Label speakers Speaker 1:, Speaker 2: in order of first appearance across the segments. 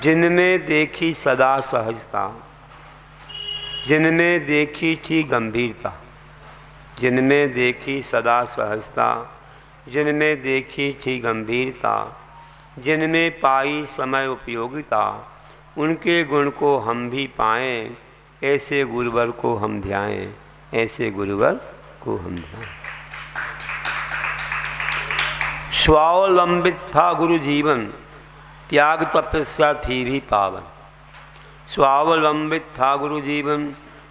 Speaker 1: जिनमें देखी सदा सहजता, जिनमें देखी थी गंभीरता, जिनमें देखी सदा सहजता, जिनमें देखी थी गंभीरता, जिनमें पाई समय उपयोगिता, उनके गुण को हम भी पाएं, ऐसे गुरुवर को हम ध्याएं, ऐसे गुरुवर को हम ध्याएं। स्वावलंबित था गुरु जीवन, त्याग तपस्या थी भी पावन। स्वावलंबित था गुरु जीवन,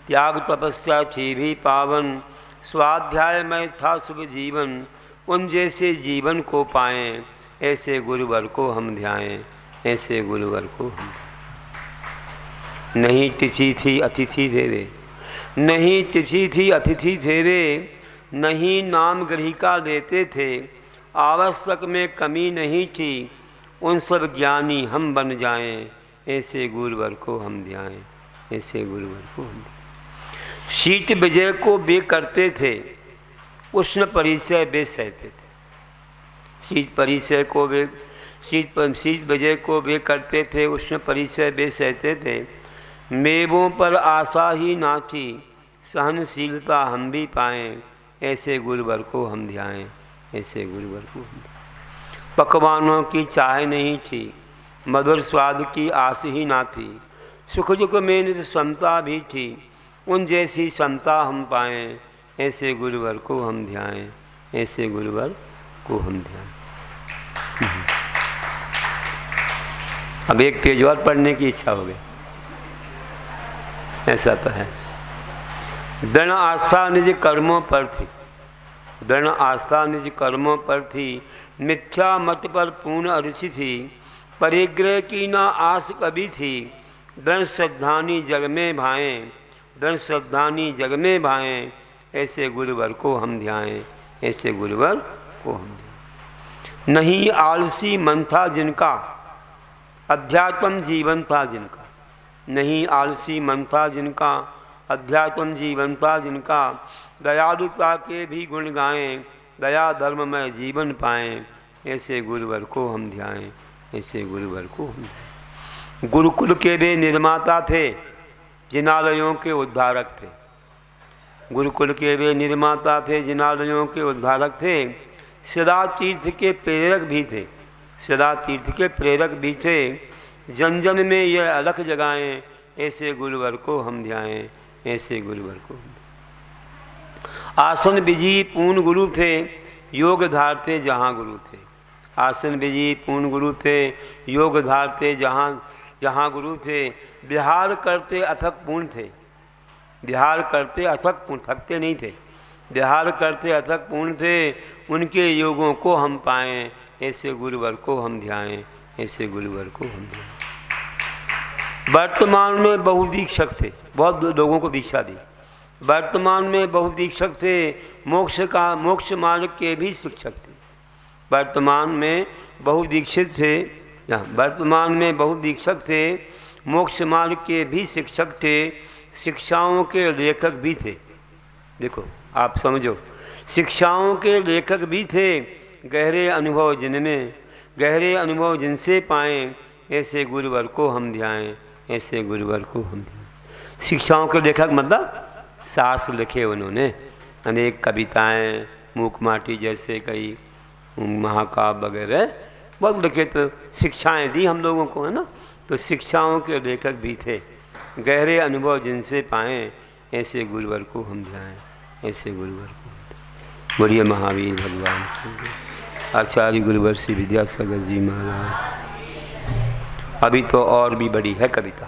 Speaker 1: त्याग तपस्या थी भी पावन। स्वाध्याय में था शुभ जीवन, उन जैसे जीवन को पाएं, ऐसे गुरुवर को हम ध्याएं, ऐसे गुरुवर को हम। नहीं तिथि थी अतिथि देवे, नहीं तिथि थी अतिथि देवे, नहीं नाम ग्रहिका देते थे, आवश्यक में कमी नहीं थी, उन सब ज्ञानी हम बन जाएं, ऐसे गुरुवर को हम ध्याएं, ऐसे गुरुवर को हम। शीत विजय को वे करते थे, उष्ण परिचय वे सहते थे। शीत परिचय को वे शीत विजय को वे करते थे, उष्ण परिचय वे सहते थे। मेवों पर आशा ही ना थी, सहनशीलता हम भी पाएं, ऐसे गुरुवर को हम ध्याएं, ऐसे गुरुवर को हम। पकवानों की चाह नहीं थी, मधुर स्वाद की आस ही ना थी, सुख दुख में नित समता भी थी, उन जैसी समता हम पाएं, ऐसे गुरुवर को हम ध्याएं, ऐसे गुरुवर को हम ध्याएं। अब एक पेज और पढ़ने की इच्छा हो गई, ऐसा तो है। दृढ़ आस्था निज कर्मों पर थी, दृढ़ आस्था निज कर्मों पर थी, मिथ्या मत पर पूर्ण अरुचि थी, परिग्रह की ना आस कभी थी, दृढ़ श्रद्धानी जग में भाएं, दृढ़ श्रद्धानी जग में भाएं, ऐसे गुरुवर को हम ध्याएं, ऐसे गुरुवर को हम ध्याएं। नहीं आलसी मन था जिनका, अध्यात्म जीवन था जिनका, नहीं आलसी मन था जिनका, अध्यात्म जीवन था जिनका, दयालुता के भी गुण गाएं, दया धर्म में जीवन पाएं, ऐसे गुरुवर को हम ध्याएं, ऐसे गुरुवर को हम ध्याएं। गुरुकुल के वे निर्माता थे, जिनालयों के उद्धारक थे। गुरुकुल के वे निर्माता थे, जिनालयों के उद्धारक थे। शिरा तीर्थ के प्रेरक भी थे, शिरा तीर्थ के प्रेरक भी थे। जन जन में यह अलख जगाएं, ऐसे गुरुवर को हम ध्याएं, ऐसे गुरुवर को हम। आसन विजी पूर्ण गुरु थे, योग धारते जहाँ गुरु थे। आसन विजी पूर्ण गुरु थे, योग धारते जहाँ जहाँ गुरु थे। विहार करते अथक पूर्ण थे, विहार करते अथक पूर्ण, थकते नहीं थे, विहार करते अथक पूर्ण थे, उनके योगों को हम पाएं, ऐसे गुरुवर को हम ध्याएं, ऐसे गुरुवर को हम ध्याएं। वर्तमान में बहुदीक्षक थे, बहुत लोगों को दीक्षा दी। वर्तमान में बहुदीक्षक थे, मोक्ष मार्ग के भी शिक्षक थे। वर्तमान में बहुदीक्षित थे, वर्तमान में बहुदीक्षक थे, मोक्ष मार्ग के भी शिक्षक थे, शिक्षाओं के लेखक भी थे। देखो आप समझो, शिक्षाओं के लेखक भी थे, गहरे अनुभव जिनमें, गहरे अनुभव जिनसे पाएं, ऐसे गुरुवर को हम ध्याएं, ऐसे गुरुवर को हम ध्याएं। शिक्षाओं के लेखक मतलब शास्त्र लिखे उन्होंने, अनेक कविताएं, मूक माटी जैसे कई महाकाव्य वगैरह बहुत लिखे, तो शिक्षाएं दी हम लोगों को, है ना। तो शिक्षाओं के लेखक भी थे, गहरे अनुभव जिनसे पाएं, ऐसे गुरुवर को हम ध्याएं, ऐसे गुरुवर को। बोलिए महावीर भगवान, आचार्य गुरुवर श्री विद्यासागर जी महाराज। अभी तो और भी बड़ी है कविता।